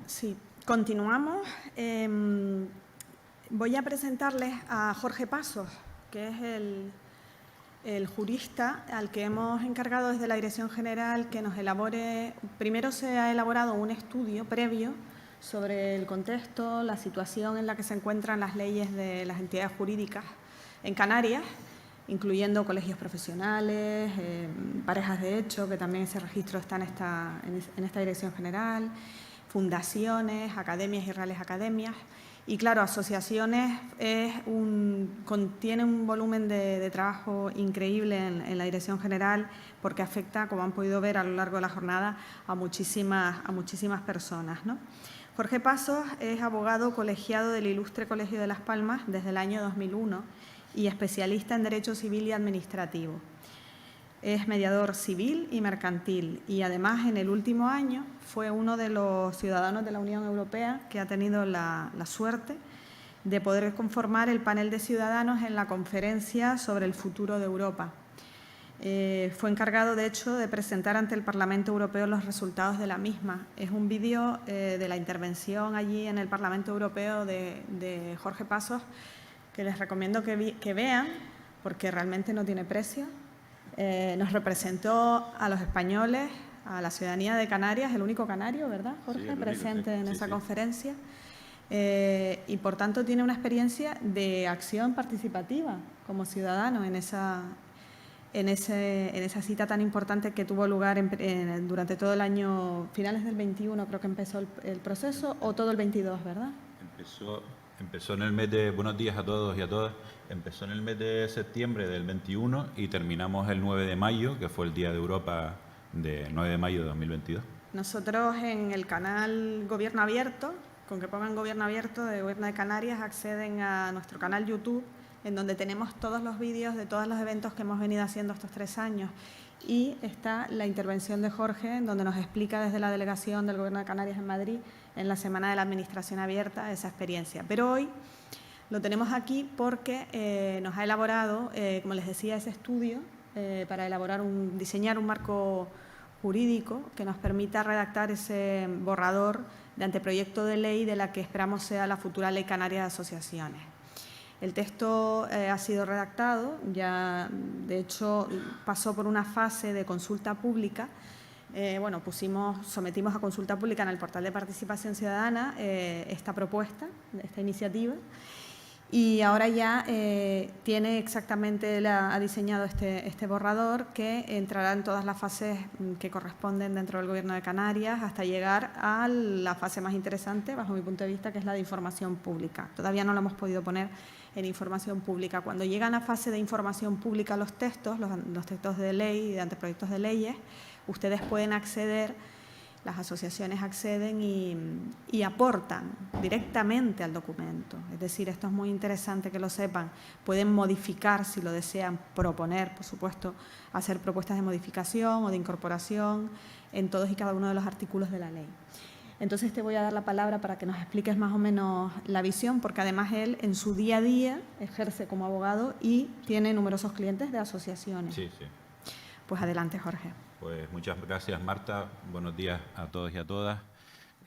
Sí, continuamos. Voy a presentarles a Jorge Pasos, que es el jurista al que hemos encargado desde la Dirección General que nos elabore. Primero se ha elaborado un estudio previo sobre el contexto, la situación en la que se encuentran las leyes de las entidades jurídicas en Canarias, incluyendo colegios profesionales, parejas de hecho, que también ese registro está en esta Dirección General, fundaciones, academias y reales academias. Y claro, asociaciones contiene un volumen de trabajo increíble en la Dirección General porque afecta, como han podido ver a lo largo de la jornada, a muchísimas personas, ¿no? Jorge Pasos es abogado colegiado del Ilustre Colegio de Las Palmas desde el año 2001 y especialista en Derecho Civil y Administrativo. Es mediador civil y mercantil y además en el último año fue uno de los ciudadanos de la Unión Europea que ha tenido la suerte de poder conformar el panel de ciudadanos en la conferencia sobre el futuro de Europa. Fue encargado, de hecho, de presentar ante el Parlamento Europeo los resultados de la misma. Es un vídeo de la intervención allí en el Parlamento Europeo de Jorge Pasos que les recomiendo que vean porque realmente no tiene precio. Nos representó a los españoles, a la ciudadanía de Canarias, el único canario, ¿verdad, Jorge?, sí, presente en esa conferencia. Y, por tanto, tiene una experiencia de acción participativa como ciudadano en esa cita tan importante que tuvo lugar durante todo el año, finales del 21 creo que empezó el proceso, o todo el 22, ¿verdad? Empezó en el mes de, buenos días a todos y a todas, empezó en el mes de septiembre del 21 y terminamos el 9 de mayo, que fue el Día de Europa de 9 de mayo de 2022. Nosotros en el canal Gobierno Abierto, con que pongan Gobierno Abierto de Gobierno de Canarias, acceden a nuestro canal YouTube, en donde tenemos todos los vídeos de todos los eventos que hemos venido haciendo estos 3 años. Y está la intervención de Jorge, en donde nos explica desde la delegación del Gobierno de Canarias en Madrid, en la Semana de la Administración Abierta, esa experiencia. Pero hoy lo tenemos aquí porque nos ha elaborado, como les decía, ese estudio para diseñar un marco jurídico que nos permita redactar ese borrador de anteproyecto de ley de la que esperamos sea la futura Ley Canaria de Asociaciones. El texto ha sido redactado, ya de hecho pasó por una fase de consulta pública. Sometimos a consulta pública en el portal de participación ciudadana esta propuesta, esta iniciativa, y ahora ya ha diseñado este borrador que entrará en todas las fases que corresponden dentro del Gobierno de Canarias hasta llegar a la fase más interesante, bajo mi punto de vista, que es la de información pública. Todavía no lo hemos podido poner en información pública. Cuando llegan a fase de información pública los textos de ley y de anteproyectos de leyes, ustedes pueden acceder, las asociaciones acceden y aportan directamente al documento. Es decir, esto es muy interesante que lo sepan. Pueden modificar, si lo desean, proponer, por supuesto, hacer propuestas de modificación o de incorporación en todos y cada uno de los artículos de la ley. Entonces te voy a dar la palabra para que nos expliques más o menos la visión, porque además él en su día a día ejerce como abogado y tiene numerosos clientes de asociaciones. Sí, sí. Pues adelante, Jorge. Pues muchas gracias, Marta. Buenos días a todos y a todas.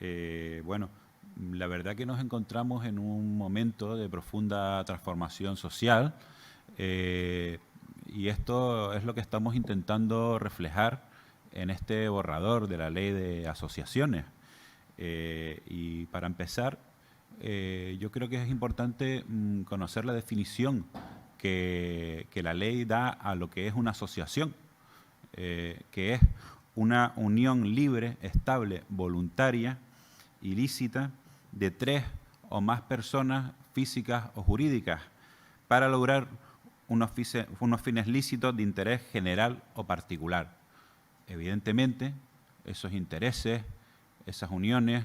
La verdad que nos encontramos en un momento de profunda transformación social y esto es lo que estamos intentando reflejar en este borrador de la Ley de Asociaciones. Y para empezar, yo creo que es importante conocer la definición que la ley da a lo que es una asociación. Que es una unión libre, estable, voluntaria, ilícita, de 3 o más personas físicas o jurídicas para lograr unos fines lícitos de interés general o particular. Evidentemente, esos intereses, esas uniones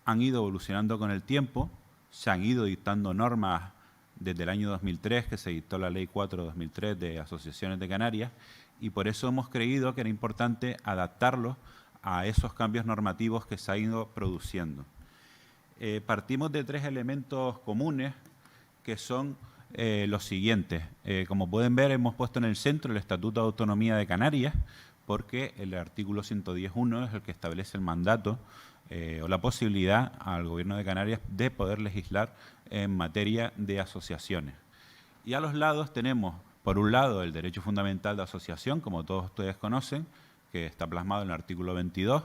han ido evolucionando con el tiempo, se han ido dictando normas desde el año 2003, que se dictó la Ley 4/2003 de Asociaciones de Canarias, y por eso hemos creído que era importante adaptarlos a esos cambios normativos que se han ido produciendo. Partimos de 3 elementos comunes que son los siguientes. Como pueden ver, hemos puesto en el centro el Estatuto de Autonomía de Canarias, porque el artículo 110.1 es el que establece el mandato o la posibilidad al Gobierno de Canarias de poder legislar en materia de asociaciones. Y a los lados tenemos, por un lado, el derecho fundamental de asociación, como todos ustedes conocen, que está plasmado en el artículo 22,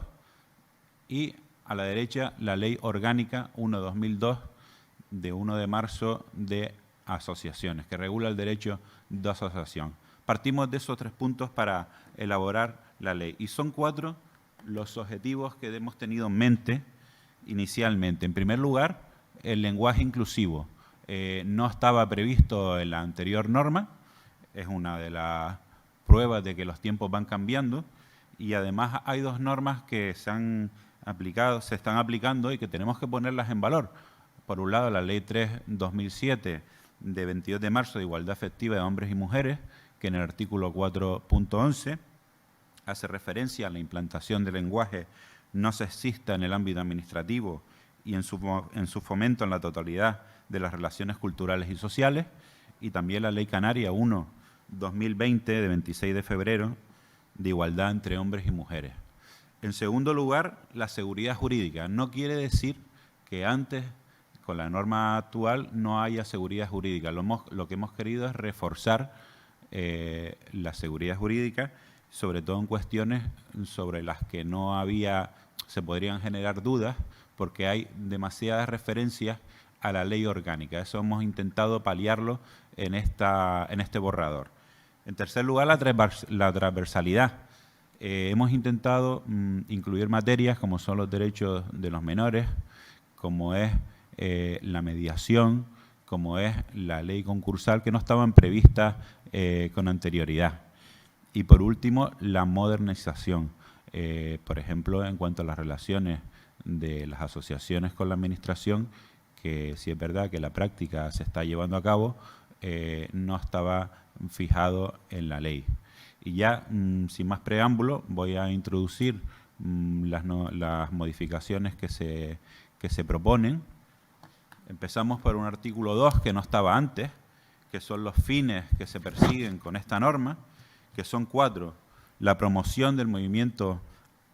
y a la derecha la Ley Orgánica 1/2002 de 1 de marzo de asociaciones, que regula el derecho de asociación. Partimos de esos 3 puntos para elaborar la ley. Y son 4 los objetivos que hemos tenido en mente inicialmente. En primer lugar, el lenguaje inclusivo. No estaba previsto en la anterior norma, es una de las pruebas de que los tiempos van cambiando, y además hay 2 normas que se están aplicando y que tenemos que ponerlas en valor. Por un lado, la Ley 3/2007 de 22 de marzo de Igualdad Efectiva de Hombres y Mujeres, que en el artículo 4.11 hace referencia a la implantación del lenguaje no sexista en el ámbito administrativo y en su fomento en la totalidad de las relaciones culturales y sociales, y también la Ley Canaria 1/2020 de 26 de febrero de igualdad entre hombres y mujeres. En segundo lugar, la seguridad jurídica. No quiere decir que antes, con la norma actual, no haya seguridad jurídica. Lo que hemos querido es reforzar la seguridad jurídica, sobre todo en cuestiones sobre las que se podrían generar dudas, porque hay demasiadas referencias a la ley orgánica. Eso hemos intentado paliarlo en este borrador. En tercer lugar, la transversalidad. Hemos intentado incluir materias como son los derechos de los menores, como es la mediación, como es la ley concursal, que no estaban previstas con anterioridad. Y por último, la modernización. Por ejemplo, en cuanto a las relaciones de las asociaciones con la administración, que sí es verdad que la práctica se está llevando a cabo, no estaba fijado en la ley. Y ya, sin más preámbulo, voy a introducir las modificaciones que se proponen. Empezamos por un artículo 2 que no estaba antes, que son los fines que se persiguen con esta norma, que son 4. La promoción del movimiento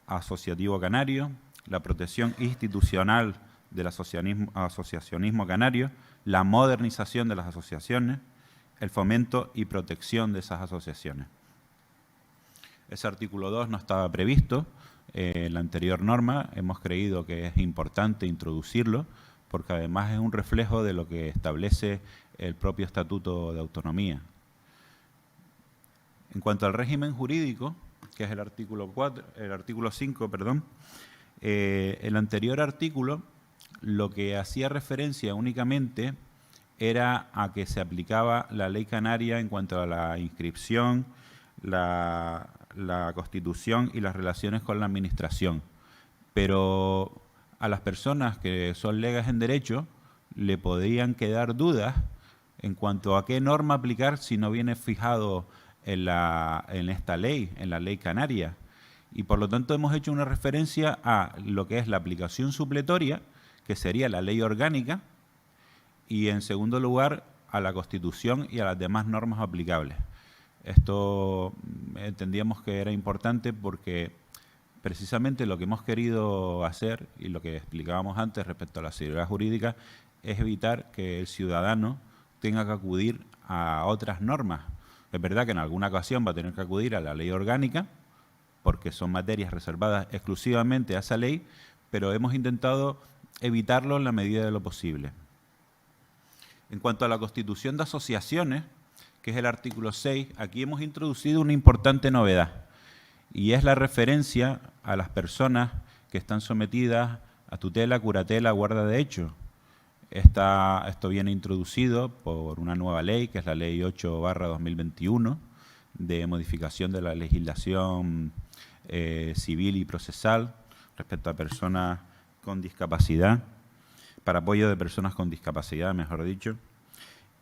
asociativo canario, la protección institucional del asociacionismo canario, la modernización de las asociaciones, el fomento y protección de esas asociaciones. Ese artículo 2 no estaba previsto en la anterior norma. Hemos creído que es importante introducirlo, porque además es un reflejo de lo que establece el propio Estatuto de Autonomía. En cuanto al régimen jurídico, que es el artículo 5, el anterior artículo lo que hacía referencia únicamente era a que se aplicaba la ley canaria en cuanto a la inscripción, la constitución y las relaciones con la administración. Pero a las personas que son legas en derecho le podrían quedar dudas en cuanto a qué norma aplicar si no viene fijado en esta ley, en la ley canaria. Y por lo tanto hemos hecho una referencia a lo que es la aplicación supletoria, que sería la ley orgánica, y en segundo lugar a la Constitución y a las demás normas aplicables. Esto entendíamos que era importante porque precisamente lo que hemos querido hacer y lo que explicábamos antes respecto a la seguridad jurídica es evitar que el ciudadano tenga que acudir a otras normas. Es verdad que en alguna ocasión va a tener que acudir a la ley orgánica porque son materias reservadas exclusivamente a esa ley, pero hemos intentado evitarlo en la medida de lo posible. En cuanto a la constitución de asociaciones, que es el artículo 6, aquí hemos introducido una importante novedad, y es la referencia a las personas que están sometidas a tutela, curatela, guarda de hecho. Esto viene introducido por una nueva ley, que es la Ley 8/2021, de modificación de la legislación civil y procesal respecto a personas con discapacidad, para apoyo de personas con discapacidad, mejor dicho.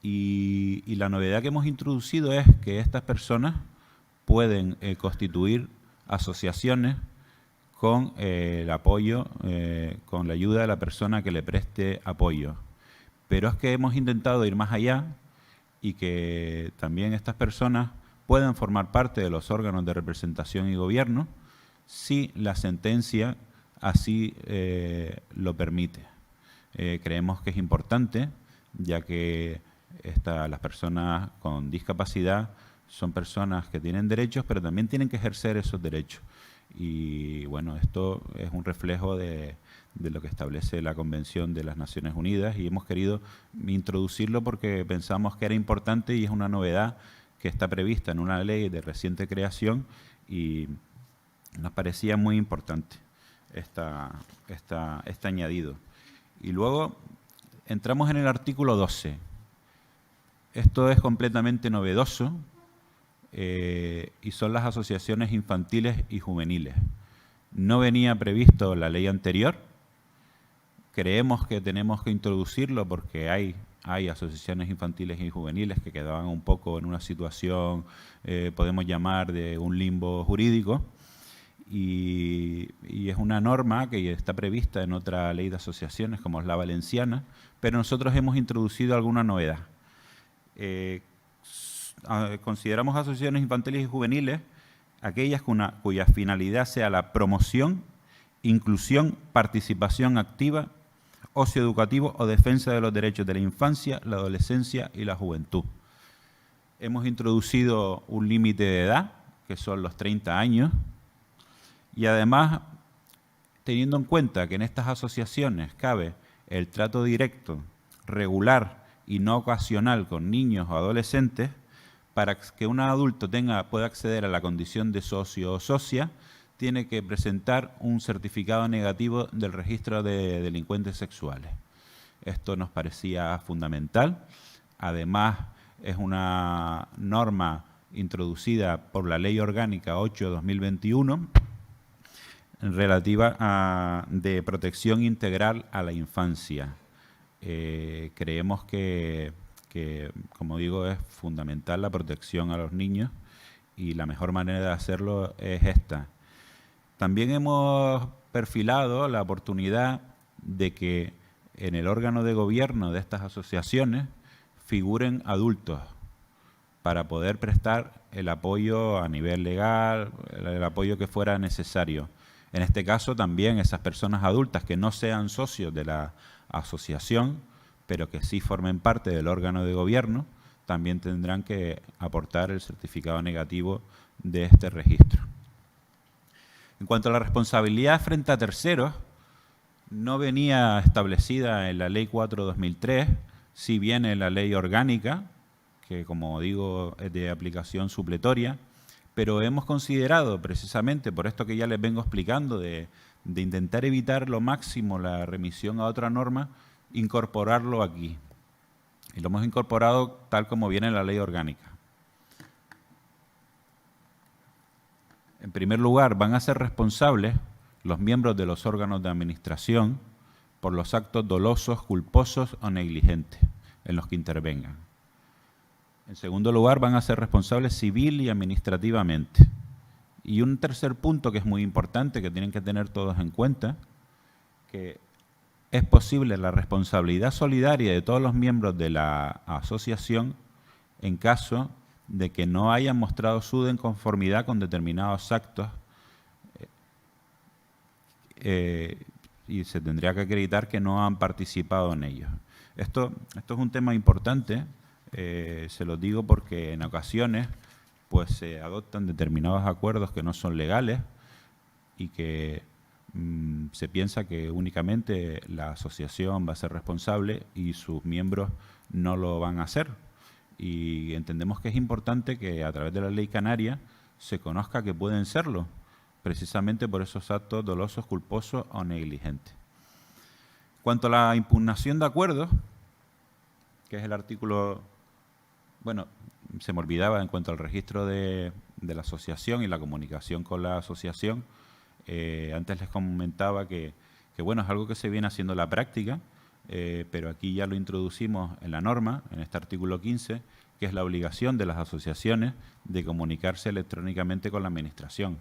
Y la novedad que hemos introducido es que estas personas pueden constituir asociaciones con el apoyo, con la ayuda de la persona que le preste apoyo. Pero es que hemos intentado ir más allá y que también estas personas puedan formar parte de los órganos de representación y gobierno si la sentencia así lo permite. Creemos que es importante, ya que las personas con discapacidad son personas que tienen derechos, pero también tienen que ejercer esos derechos. Y bueno, esto es un reflejo de lo que establece la Convención de las Naciones Unidas y hemos querido introducirlo porque pensamos que era importante y es una novedad que está prevista en una ley de reciente creación y nos parecía muy importante este añadido. Y luego entramos en el artículo 12. Esto es completamente novedoso y son las asociaciones infantiles y juveniles. No venía previsto en la ley anterior. Creemos que tenemos que introducirlo porque hay asociaciones infantiles y juveniles que quedaban un poco en una situación, podemos llamar, de un limbo jurídico. Y es una norma que está prevista en otra ley de asociaciones, como es la valenciana, pero nosotros hemos introducido alguna novedad. Consideramos asociaciones infantiles y juveniles aquellas cuya finalidad sea la promoción, inclusión, participación activa, ocio educativo o defensa de los derechos de la infancia, la adolescencia y la juventud. Hemos introducido un límite de edad, que son los 30 años, y además, teniendo en cuenta que en estas asociaciones cabe el trato directo, regular y no ocasional con niños o adolescentes, para que un adulto pueda acceder a la condición de socio o socia, tiene que presentar un certificado negativo del registro de delincuentes sexuales. Esto nos parecía fundamental. Además, es una norma introducida por la Ley Orgánica 8/2021 relativa de protección integral a la infancia. Creemos que, como digo, es fundamental la protección a los niños y la mejor manera de hacerlo es esta. También hemos perfilado la oportunidad de que en el órgano de gobierno de estas asociaciones figuren adultos para poder prestar el apoyo a nivel legal, el apoyo que fuera necesario. En este caso también esas personas adultas que no sean socios de la asociación, pero que sí formen parte del órgano de gobierno, también tendrán que aportar el certificado negativo de este registro. En cuanto a la responsabilidad frente a terceros, no venía establecida en la Ley 4/2003, sí viene en la Ley Orgánica, que como digo es de aplicación supletoria, pero hemos considerado, precisamente por esto que ya les vengo explicando, de intentar evitar lo máximo la remisión a otra norma, incorporarlo aquí. Y lo hemos incorporado tal como viene en la Ley Orgánica. En primer lugar, van a ser responsables los miembros de los órganos de administración por los actos dolosos, culposos o negligentes en los que intervengan. En segundo lugar, van a ser responsables civil y administrativamente. Y un tercer punto que es muy importante, que tienen que tener todos en cuenta, que es posible la responsabilidad solidaria de todos los miembros de la asociación en caso de que no hayan mostrado su inconformidad con determinados actos y se tendría que acreditar que no han participado en ellos. Esto es un tema importante, se lo digo porque en ocasiones pues se adoptan determinados acuerdos que no son legales y que se piensa que únicamente la asociación va a ser responsable y sus miembros no lo van a hacer. Y entendemos que es importante que a través de la ley canaria se conozca que pueden serlo, precisamente por esos actos dolosos, culposos o negligentes. Cuanto a la impugnación de acuerdos, que es el artículo, bueno, se me olvidaba en cuanto al registro de la asociación y la comunicación con la asociación, antes les comentaba que bueno, es algo que se viene haciendo en la práctica, pero aquí ya lo introducimos en la norma, en este artículo 15, que es la obligación de las asociaciones de comunicarse electrónicamente con la administración.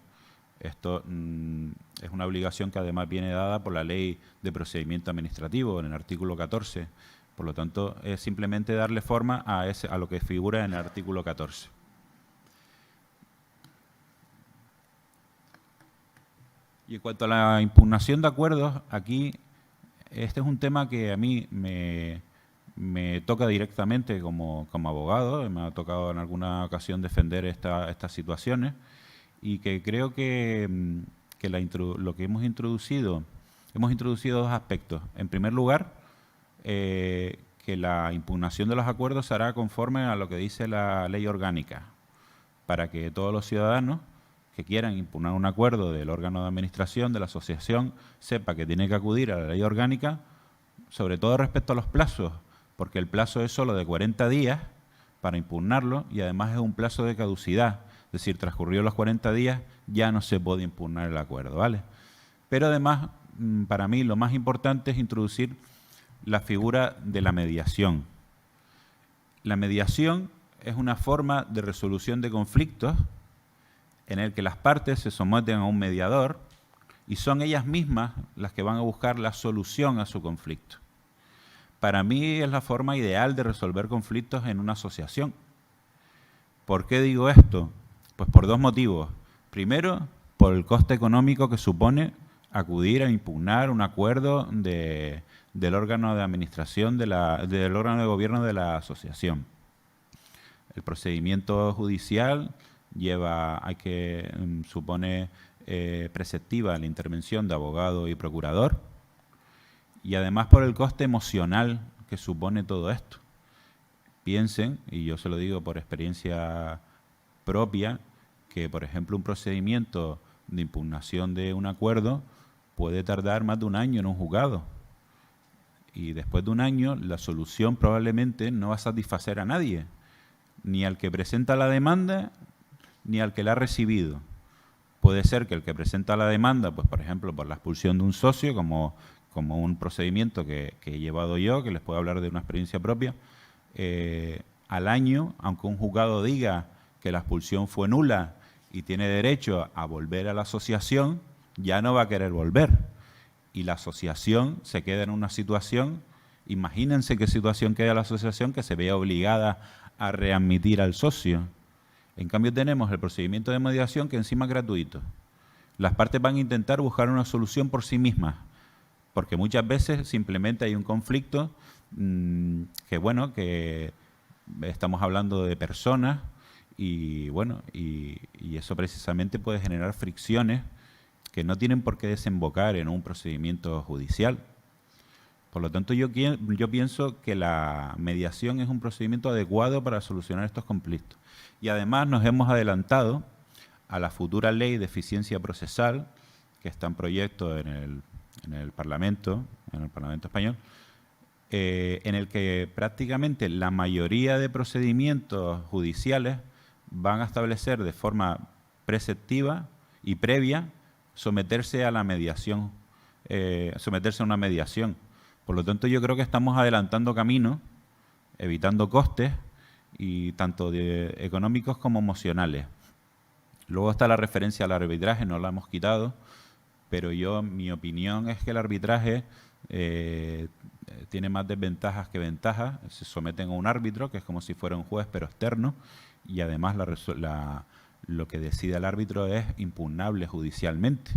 Esto es una obligación que además viene dada por la Ley de Procedimiento Administrativo, en el artículo 14. Por lo tanto, es simplemente darle forma a lo que figura en el artículo 14. Y en cuanto a la impugnación de acuerdos, aquí este es un tema que a mí me toca directamente como abogado, me ha tocado en alguna ocasión defender estas situaciones y que creo que lo que hemos introducido dos aspectos. En primer lugar, que la impugnación de los acuerdos se hará conforme a lo que dice la ley orgánica, para que todos los ciudadanos que quieran impugnar un acuerdo del órgano de administración, de la asociación, sepa que tiene que acudir a la ley orgánica, sobre todo respecto a los plazos, porque el plazo es solo de 40 días para impugnarlo y además es un plazo de caducidad, es decir, transcurridos los 40 días ya no se puede impugnar el acuerdo, ¿vale? Pero además, para mí lo más importante es introducir la figura de la mediación. La mediación es una forma de resolución de conflictos en el que las partes se someten a un mediador y son ellas mismas las que van a buscar la solución a su conflicto. Para mí es la forma ideal de resolver conflictos en una asociación. ¿Por qué digo esto? Pues por dos motivos. Primero, por el coste económico que supone acudir a impugnar un acuerdo del órgano de administración, del órgano de gobierno de la asociación. El procedimiento judicial supone preceptiva la intervención de abogado y procurador, y además por el coste emocional que supone todo esto. Piensen, y yo se lo digo por experiencia propia, que por ejemplo un procedimiento de impugnación de un acuerdo puede tardar más de un año en un juzgado, y después de un año la solución probablemente no va a satisfacer a nadie, ni al que presenta la demanda, ni al que la ha recibido. Puede ser que el que presenta la demanda, pues por ejemplo, por la expulsión de un socio, como un procedimiento que he llevado yo, que les puedo hablar de una experiencia propia, al año, aunque un juzgado diga que la expulsión fue nula y tiene derecho a volver a la asociación, ya no va a querer volver. Y la asociación se queda en una situación, imagínense qué situación queda la asociación, que se vea obligada a readmitir al socio. En cambio tenemos el procedimiento de mediación que encima es gratuito. Las partes van a intentar buscar una solución por sí mismas, porque muchas veces simplemente hay un conflicto que estamos hablando de personas y eso precisamente puede generar fricciones que no tienen por qué desembocar en un procedimiento judicial. Por lo tanto, yo pienso que la mediación es un procedimiento adecuado para solucionar estos conflictos. Y además nos hemos adelantado a la futura ley de eficiencia procesal, que está en proyecto en el Parlamento español, en el que prácticamente la mayoría de procedimientos judiciales van a establecer de forma preceptiva y previa someterse a la mediación, someterse a una mediación. Por lo tanto, yo creo que estamos adelantando camino, evitando costes, y tanto económicos como emocionales. Luego está la referencia al arbitraje, no la hemos quitado, pero mi opinión es que el arbitraje tiene más desventajas que ventajas. Se someten a un árbitro, que es como si fuera un juez, pero externo, y además lo que decide el árbitro es impugnable judicialmente.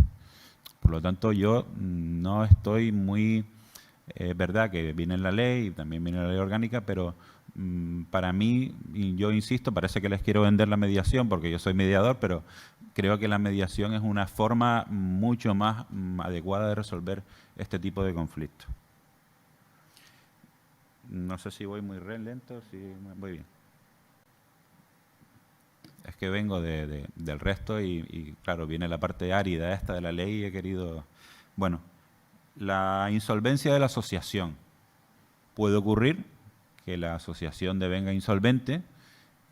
Por lo tanto, yo no estoy muy... Es verdad que viene en la ley, y también viene en la ley orgánica, pero para mí, y yo insisto, parece que les quiero vender la mediación porque yo soy mediador, pero creo que la mediación es una forma mucho más adecuada de resolver este tipo de conflictos. No sé si voy muy lento, si voy bien. Es que vengo del resto y claro, viene la parte árida esta de la ley y he querido... Bueno, la insolvencia de la asociación. Puede ocurrir que la asociación devenga insolvente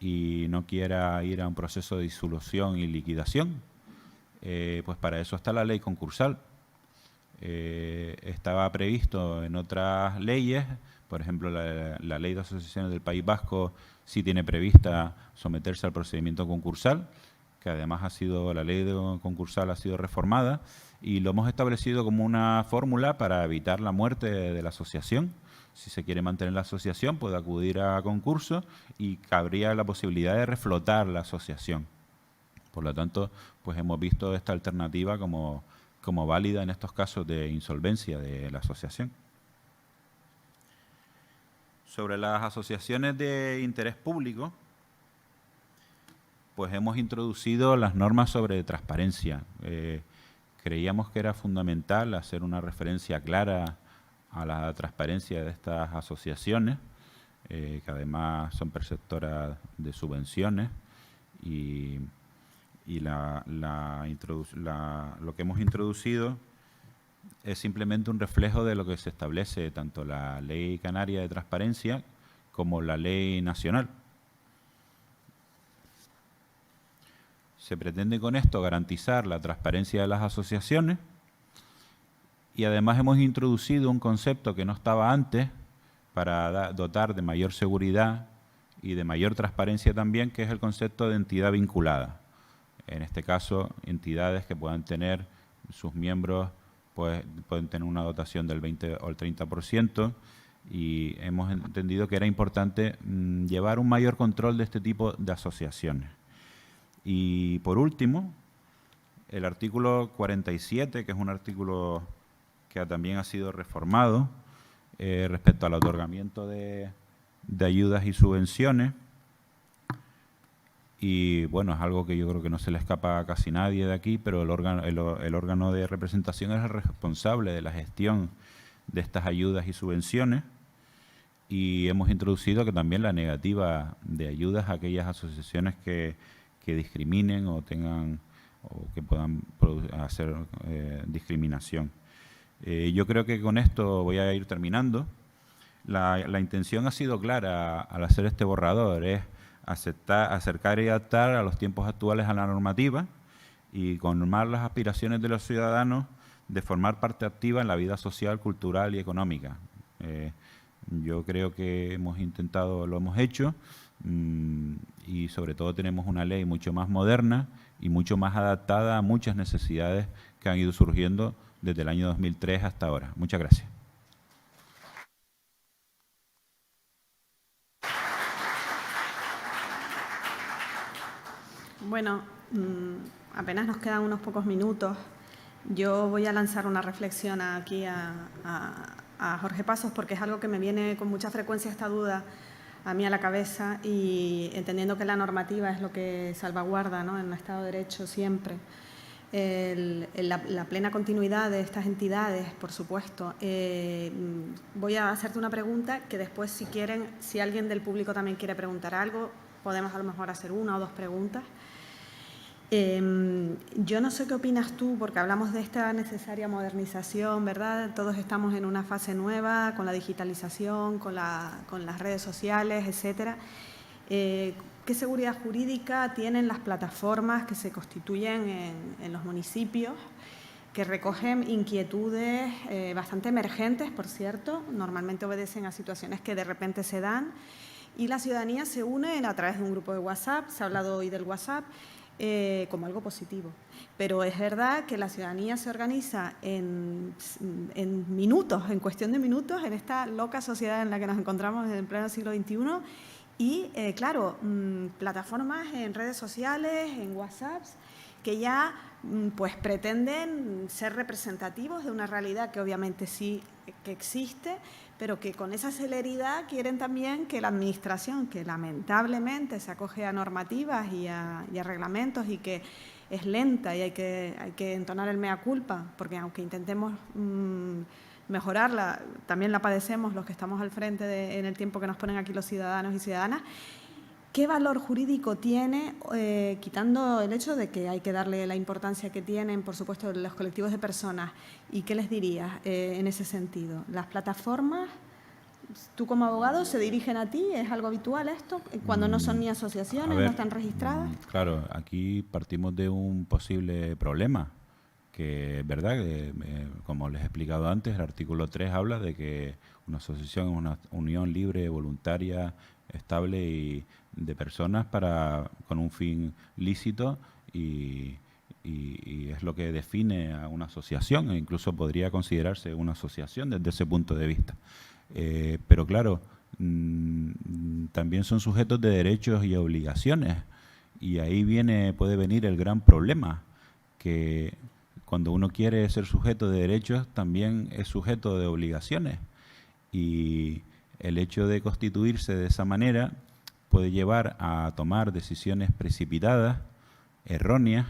y no quiera ir a un proceso de disolución y liquidación. Pues para eso está la ley concursal. Estaba previsto en otras leyes, por ejemplo, la ley de asociaciones del País Vasco sí tiene prevista someterse al procedimiento concursal, que además la ley concursal ha sido reformada, y lo hemos establecido como una fórmula para evitar la muerte de la asociación. Si se quiere mantener la asociación, puede acudir a concurso y cabría la posibilidad de reflotar la asociación. Por lo tanto, pues hemos visto esta alternativa como como válida en estos casos de insolvencia de la asociación. Sobre las asociaciones de interés público, pues hemos introducido las normas sobre transparencia. Creíamos que era fundamental hacer una referencia clara a la transparencia de estas asociaciones, que además son perceptoras de subvenciones, y lo que hemos introducido es simplemente un reflejo de lo que se establece tanto la Ley Canaria de Transparencia como la Ley Nacional. Se pretende con esto garantizar la transparencia de las asociaciones y además hemos introducido un concepto que no estaba antes para dotar de mayor seguridad y de mayor transparencia también, que es el concepto de entidad vinculada. En este caso, entidades que puedan tener sus miembros, pues, pueden tener una dotación del 20 o el 30%, y hemos entendido que era importante llevar un mayor control de este tipo de asociaciones. Y por último, el artículo 47, que es un artículo que también ha sido reformado respecto al otorgamiento de ayudas y subvenciones. Y bueno, es algo que yo creo que no se le escapa a casi nadie de aquí, pero el órgano de representación es el responsable de la gestión de estas ayudas y subvenciones. Y hemos introducido que también la negativa de ayudas a aquellas asociaciones que discriminen o tengan o que puedan hacer discriminación. Yo creo que con esto voy a ir terminando. La intención ha sido clara al hacer este borrador, es acercar y adaptar a los tiempos actuales a la normativa y colmar las aspiraciones de los ciudadanos de formar parte activa en la vida social, cultural y económica. Yo creo que lo hemos hecho, y sobre todo tenemos una ley mucho más moderna y mucho más adaptada a muchas necesidades que han ido surgiendo desde el año 2003 hasta ahora. Muchas gracias. Bueno, apenas nos quedan unos pocos minutos. Yo voy a lanzar una reflexión aquí a Jorge Pasos, porque es algo que me viene con mucha frecuencia esta duda a mí a la cabeza, y entendiendo que la normativa es lo que salvaguarda, ¿no?, en el Estado de Derecho siempre la plena continuidad de estas entidades, por supuesto. Voy a hacerte una pregunta que después, si quieren, si alguien del público también quiere preguntar algo, podemos a lo mejor hacer una o dos preguntas. Yo no sé qué opinas tú, porque hablamos de esta necesaria modernización, ¿verdad? Todos estamos en una fase nueva con la digitalización, con las redes sociales, etcétera. ¿Qué seguridad jurídica tienen las plataformas que se constituyen en los municipios, que recogen inquietudes bastante emergentes, por cierto? Normalmente obedecen a situaciones que de repente se dan, y la ciudadanía se une a través de un grupo de WhatsApp. Se ha hablado hoy del WhatsApp como algo positivo, pero es verdad que la ciudadanía se organiza en minutos, en cuestión de minutos, en esta loca sociedad en la que nos encontramos en pleno siglo XXI. Y, claro, plataformas en redes sociales, en WhatsApp, que ya pues pretenden ser representativos de una realidad que obviamente sí que existe, pero que con esa celeridad quieren también que la Administración, que lamentablemente se acoge a normativas y a reglamentos, y que es lenta y hay que entonar el mea culpa, porque aunque intentemos mejorarla, también la padecemos los que estamos al frente en el tiempo que nos ponen aquí los ciudadanos y ciudadanas. ¿Qué valor jurídico tiene, quitando el hecho de que hay que darle la importancia que tienen, por supuesto, los colectivos de personas? ¿Y qué les dirías en ese sentido? ¿Las plataformas, tú como abogado, se dirigen a ti? ¿Es algo habitual esto? Cuando no son ni asociaciones, no están registradas. Claro, aquí partimos de un posible problema, que es verdad que, como les he explicado antes, el artículo 3 habla de que una asociación es una unión libre, voluntaria, estable y de personas con un fin lícito, y es lo que define a una asociación, e incluso podría considerarse una asociación desde ese punto de vista. Pero claro, también son sujetos de derechos y obligaciones, y ahí puede venir el gran problema, que cuando uno quiere ser sujeto de derechos, también es sujeto de obligaciones. Y el hecho de constituirse de esa manera puede llevar a tomar decisiones precipitadas, erróneas,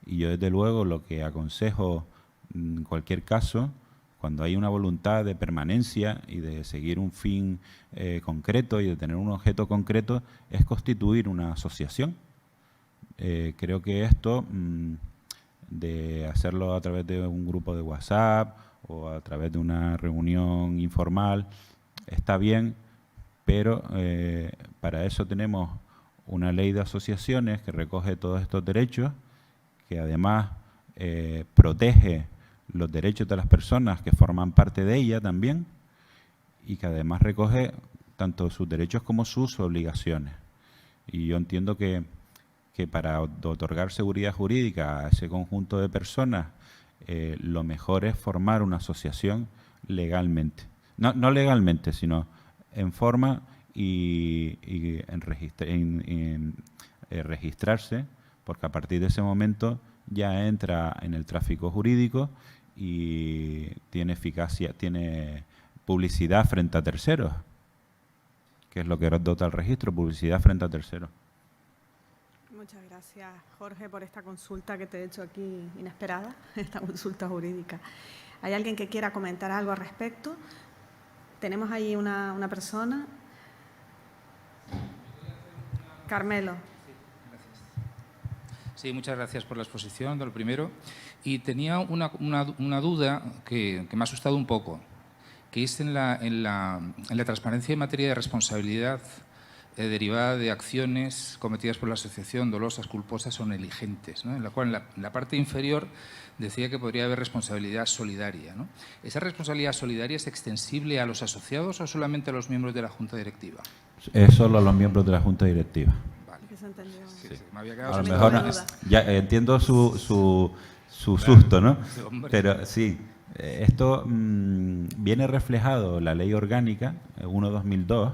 y yo desde luego lo que aconsejo en cualquier caso, cuando hay una voluntad de permanencia y de seguir un fin concreto y de tener un objeto concreto, es constituir una asociación. Creo que esto, de hacerlo a través de un grupo de WhatsApp o a través de una reunión informal, está bien, pero para eso tenemos una ley de asociaciones que recoge todos estos derechos, que además protege los derechos de las personas que forman parte de ella también, y que además recoge tanto sus derechos como sus obligaciones. Y yo entiendo que para otorgar seguridad jurídica a ese conjunto de personas, lo mejor es formar una asociación legalmente. No legalmente, sino en forma y en registrarse, porque a partir de ese momento ya entra en el tráfico jurídico y tiene eficacia, tiene publicidad frente a terceros, que es lo que dota el registro, publicidad frente a terceros. Muchas gracias, Jorge, por esta consulta que te he hecho aquí inesperada, esta consulta jurídica. ¿Hay alguien que quiera comentar algo al respecto? Tenemos ahí una persona. Carmelo. Sí, muchas gracias por la exposición, de lo primero. Y tenía una duda que me ha asustado un poco, que es en la transparencia en materia de responsabilidad derivada de acciones cometidas por la asociación dolosas, culposas o negligentes, ¿no? En la cual en la parte inferior decía que podría haber responsabilidad solidaria, ¿no? ¿Esa responsabilidad solidaria es extensible a los asociados o solamente a los miembros de la Junta Directiva? Es solo a los miembros de la Junta Directiva. Se entendió. Sí. Me había quedado a lo mejor ya entiendo su susto, ¿no? Pero sí, esto viene reflejado en la Ley Orgánica 1/2002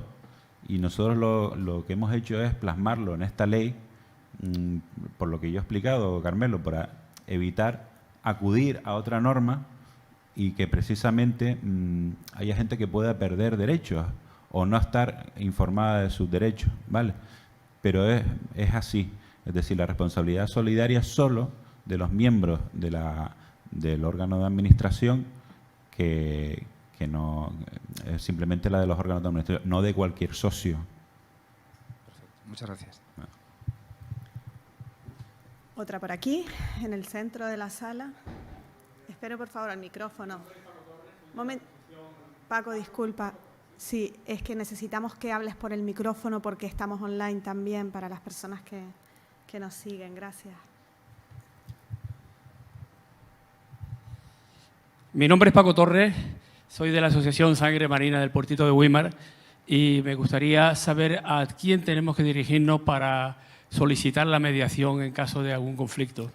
y nosotros lo que hemos hecho es plasmarlo en esta ley, por lo que yo he explicado, Carmelo, para evitar acudir a otra norma y que precisamente haya gente que pueda perder derechos o no estar informada de sus derechos, ¿vale? Pero es así, es decir, la responsabilidad solidaria solo de los miembros del órgano de administración, que no es simplemente la de los órganos de administración, no de cualquier socio. Perfecto. Muchas gracias. Otra por aquí, en el centro de la sala. Espero, por favor, el micrófono. Paco, disculpa. Sí, es que necesitamos que hables por el micrófono porque estamos online también para las personas que nos siguen. Gracias. Mi nombre es Paco Torres, soy de la Asociación Sangre Marina del Puertito de Güímar y me gustaría saber a quién tenemos que dirigirnos para solicitar la mediación en caso de algún conflicto.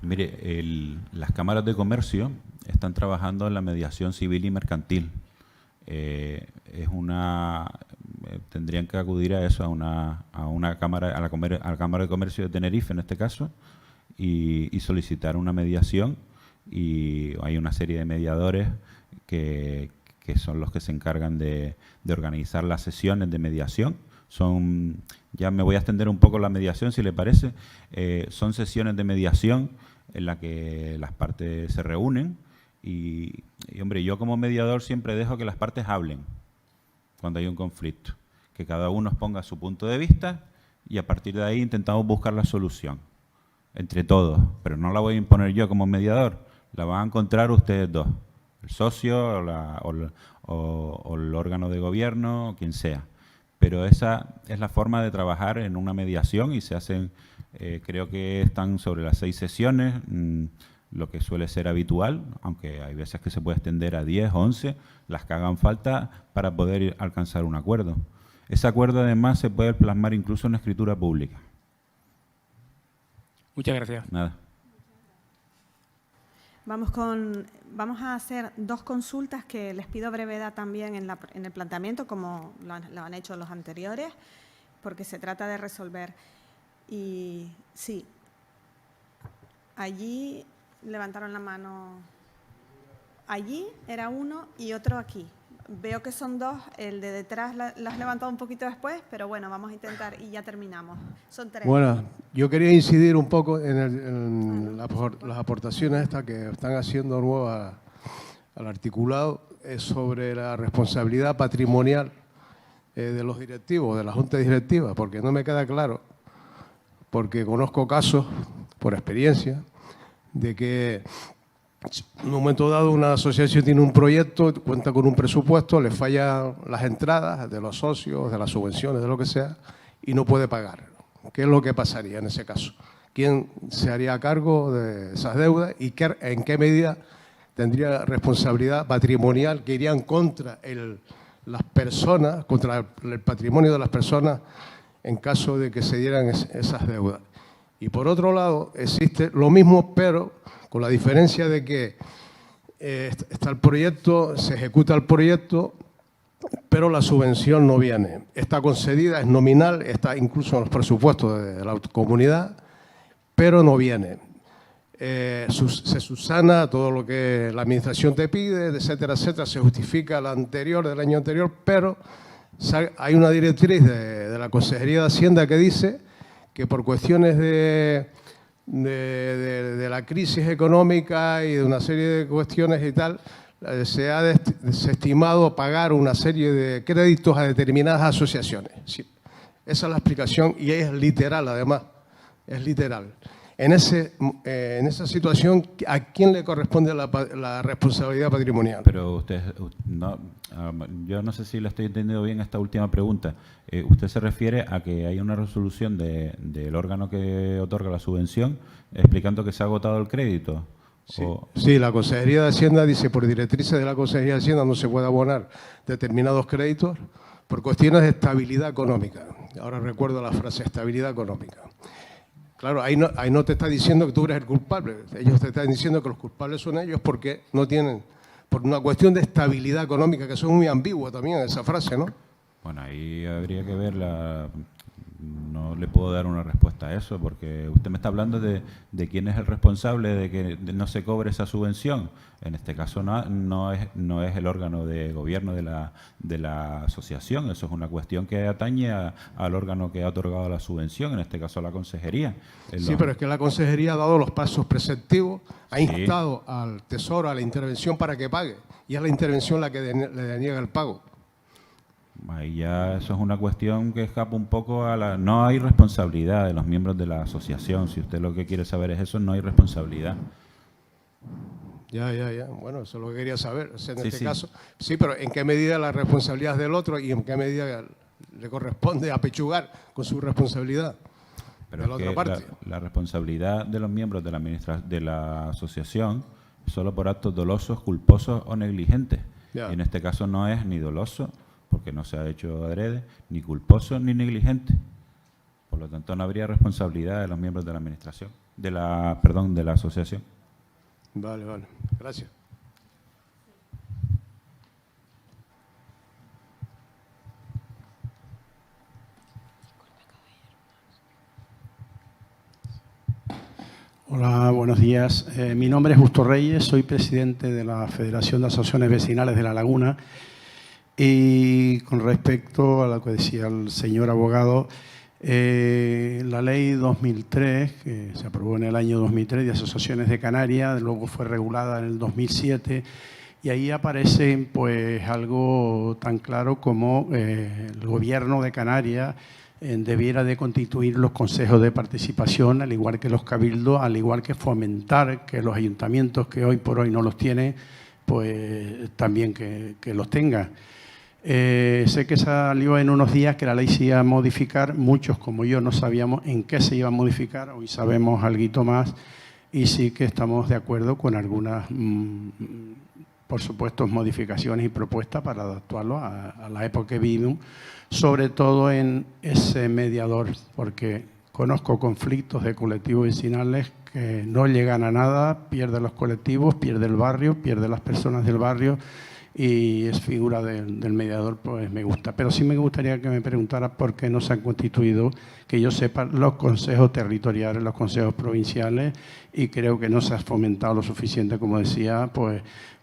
Mire, las cámaras de comercio están trabajando en la mediación civil y mercantil. Tendrían que acudir a eso, a la Cámara de Comercio de Tenerife en este caso, y solicitar una mediación, y hay una serie de mediadores que son los que se encargan de organizar las sesiones de mediación. Ya me voy a extender un poco la mediación, si le parece. Son sesiones de mediación en las que las partes se reúnen y, hombre, yo como mediador siempre dejo que las partes hablen cuando hay un conflicto, que cada uno exponga su punto de vista y a partir de ahí intentamos buscar la solución entre todos, pero no la voy a imponer yo como mediador, la van a encontrar ustedes dos, el socio o el órgano de gobierno o quien sea. Pero esa es la forma de trabajar en una mediación y se hacen, creo que están sobre las 6 sesiones, lo que suele ser habitual, aunque hay veces que se puede extender a 10, 11, las que hagan falta para poder alcanzar un acuerdo. Ese acuerdo además se puede plasmar incluso en escritura pública. Muchas gracias. Nada. Vamos a hacer 2 consultas que les pido brevedad también en el planteamiento, como lo han hecho los anteriores, porque se trata de resolver. Y sí, allí levantaron la mano. Allí era uno y otro aquí. Veo que son dos. El de detrás la has levantado un poquito después, pero bueno, vamos a intentar y ya terminamos. Son 3. Bueno, yo quería incidir un poco en las aportaciones estas que están haciendo nuevas al articulado sobre la responsabilidad patrimonial de los directivos, de la Junta Directiva, porque no me queda claro, porque conozco casos, por experiencia, de que en un momento dado una asociación tiene un proyecto, cuenta con un presupuesto, le fallan las entradas de los socios, de las subvenciones, de lo que sea, y no puede pagar. ¿Qué es lo que pasaría en ese caso? ¿Quién se haría cargo de esas deudas y en qué medida tendría responsabilidad patrimonial que irían contra las personas, contra el patrimonio de las personas en caso de que se dieran esas deudas? Y por otro lado, existe lo mismo, pero con la diferencia de que está el proyecto, se ejecuta el proyecto, pero la subvención no viene. Está concedida, es nominal, está incluso en los presupuestos de la comunidad, pero no viene. Se subsana todo lo que la administración te pide, etcétera, etcétera, se justifica la anterior, del año anterior, pero hay una directriz de la Consejería de Hacienda que dice que por cuestiones de la crisis económica y de una serie de cuestiones y tal, se ha desestimado pagar una serie de créditos a determinadas asociaciones. Sí, esa es la explicación y es literal, además, es literal. En esa situación, ¿a quién le corresponde la responsabilidad patrimonial? Pero usted, no, yo no sé si le estoy entendiendo bien esta última pregunta. ¿Usted se refiere a que hay una resolución del órgano que otorga la subvención explicando que se ha agotado el crédito? Sí, sí, la Consejería de Hacienda dice, por directrices de la Consejería de Hacienda no se puede abonar determinados créditos por cuestiones de estabilidad económica. Ahora recuerdo la frase, estabilidad económica. Claro, ahí no te está diciendo que tú eres el culpable. Ellos te están diciendo que los culpables son ellos porque no tienen, por una cuestión de estabilidad económica, que eso es muy ambiguo también esa frase, ¿no? Bueno, ahí habría que ver no le puedo dar una respuesta a eso, porque usted me está hablando de quién es el responsable de que no se cobre esa subvención. En este caso no es el órgano de gobierno de la asociación, eso es una cuestión que atañe al órgano que ha otorgado la subvención, en este caso a la consejería. Sí, pero es que la consejería ha dado los pasos preceptivos, ha instado al Tesoro a la intervención para que pague, y es la intervención la que le deniega el pago. Ahí ya eso es una cuestión que escapa un poco a no hay responsabilidad de los miembros de la asociación. Si usted lo que quiere saber es eso, no hay responsabilidad. Ya. Bueno, eso es lo que quería saber. En este caso, sí, pero ¿en qué medida la responsabilidad es del otro y en qué medida le corresponde apechugar con su responsabilidad? Pero de la otra parte. La responsabilidad de los miembros de la asociación es solo por actos dolosos, culposos o negligentes. Y en este caso no es ni doloso, porque no se ha hecho adrede, ni culposo ni negligente. Por lo tanto, no habría responsabilidad de los miembros de la administración, de la asociación. Vale. Gracias. Hola, buenos días. Mi nombre es Justo Reyes, soy presidente de la Federación de Asociaciones Vecinales de La Laguna. Y con respecto a lo que decía el señor abogado, la ley 2003, que se aprobó en el año 2003 de asociaciones de Canarias, luego fue regulada en el 2007, y ahí aparece pues algo tan claro como el gobierno de Canarias debiera de constituir los consejos de participación, al igual que los cabildos, al igual que fomentar que los ayuntamientos que hoy por hoy no los tienen, pues también que los tengan. Sé que salió en unos días que la ley se iba a modificar. Muchos, como yo, no sabíamos en qué se iba a modificar. Hoy sabemos algo más y sí que estamos de acuerdo con algunas, por supuesto, modificaciones y propuestas para adaptarlo a la época que vivimos, sobre todo en ese mediador, porque conozco conflictos de colectivos vecinales que no llegan a nada, pierden los colectivos, pierde el barrio, pierden las personas del barrio. y es figura del mediador, pues me gusta. Pero sí me gustaría que me preguntara por qué no se han constituido, que yo sepa, los consejos territoriales, los consejos provinciales, y creo que no se ha fomentado lo suficiente, como decía, pues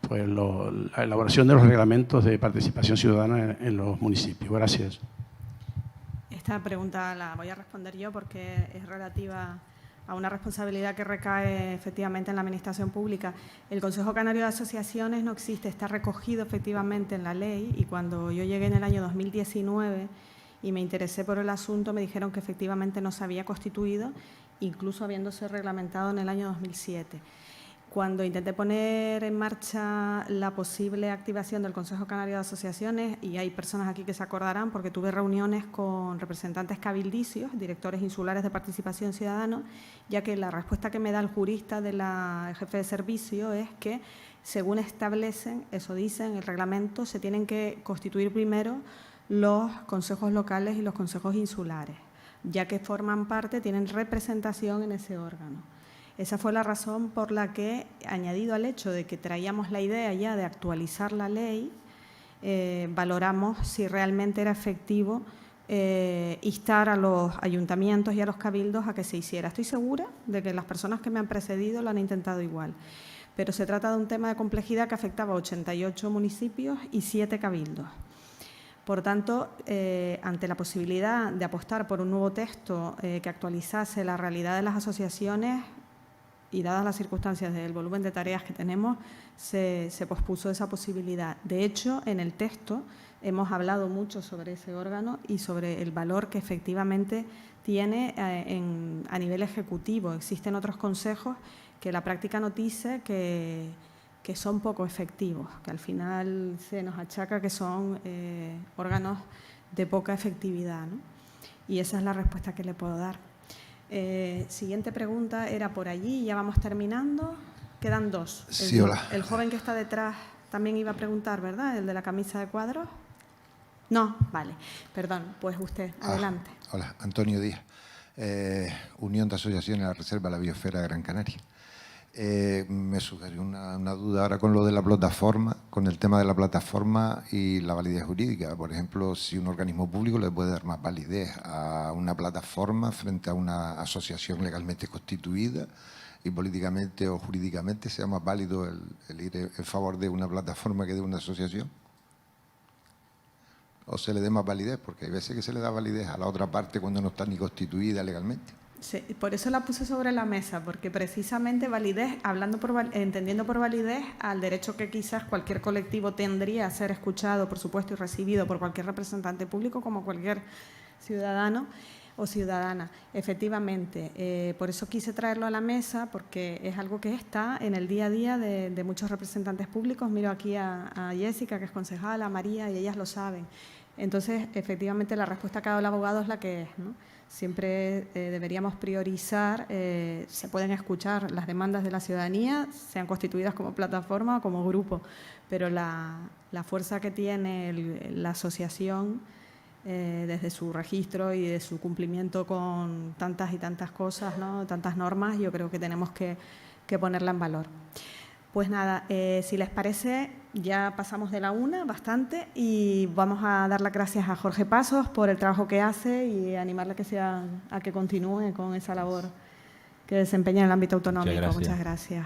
la elaboración de los reglamentos de participación ciudadana en los municipios. Gracias. Esta pregunta la voy a responder yo porque es relativa a una responsabilidad que recae efectivamente en la Administración Pública. El Consejo Canario de Asociaciones no existe, está recogido efectivamente en la ley, y cuando yo llegué en el año 2019 y me interesé por el asunto, me dijeron que efectivamente no se había constituido, incluso habiéndose reglamentado en el año 2007. Cuando intenté poner en marcha la posible activación del Consejo Canario de Asociaciones, y hay personas aquí que se acordarán porque tuve reuniones con representantes cabildicios, directores insulares de participación ciudadana, ya que la respuesta que me da el jurista de la jefe de servicio es que, según establecen, eso dicen el reglamento, se tienen que constituir primero los consejos locales y los consejos insulares, ya que forman parte, tienen representación en ese órgano. Esa fue la razón por la que, añadido al hecho de que traíamos la idea ya de actualizar la ley, valoramos si realmente era efectivo instar a los ayuntamientos y a los cabildos a que se hiciera. Estoy segura de que las personas que me han precedido lo han intentado igual, pero se trata de un tema de complejidad que afectaba a 88 municipios y 7 cabildos. Por tanto, ante la posibilidad de apostar por un nuevo texto que actualizase la realidad de las asociaciones, y dadas las circunstancias del volumen de tareas que tenemos, se pospuso esa posibilidad. De hecho, en el texto hemos hablado mucho sobre ese órgano y sobre el valor que efectivamente tiene a nivel ejecutivo. Existen otros consejos que la práctica nos dice que son poco efectivos, que al final se nos achaca que son órganos de poca efectividad, ¿no? Y esa es la respuesta que le puedo dar. Siguiente pregunta era por allí, ya vamos terminando. Quedan dos. Sí, hola. El joven que está detrás también iba a preguntar, ¿verdad? ¿El de la camisa de cuadros? No, vale. Perdón, pues usted, adelante. Hola, Antonio Díaz, Unión de Asociaciones de la Reserva de la Biosfera de Gran Canaria. Me surgió una duda ahora con lo de la plataforma, con el tema de la plataforma y la validez jurídica. Por ejemplo, si un organismo público le puede dar más validez a una plataforma frente a una asociación legalmente constituida, y políticamente o jurídicamente sea más válido el ir en favor de una plataforma que de una asociación. O se le dé más validez, porque hay veces que se le da validez a la otra parte cuando no está ni constituida legalmente. Sí, por eso la puse sobre la mesa, porque precisamente validez, entendiendo por validez al derecho que quizás cualquier colectivo tendría a ser escuchado, por supuesto, y recibido por cualquier representante público, como cualquier ciudadano o ciudadana. Efectivamente, por eso quise traerlo a la mesa, porque es algo que está en el día a día de muchos representantes públicos. Miro aquí a Jessica, que es concejala, a María, y ellas lo saben. Entonces, efectivamente, la respuesta que ha dado el abogado es la que es, ¿no? Siempre deberíamos priorizar, se pueden escuchar las demandas de la ciudadanía, sean constituidas como plataforma o como grupo, pero la fuerza que tiene la asociación desde su registro y de su cumplimiento con tantas y tantas cosas, ¿no? Tantas normas, yo creo que tenemos que ponerla en valor. Pues nada, si les parece, ya pasamos de la una bastante, y vamos a dar las gracias a Jorge Pasos por el trabajo que hace y animarle a que continúe con esa labor que desempeña en el ámbito autonómico. Muchas gracias.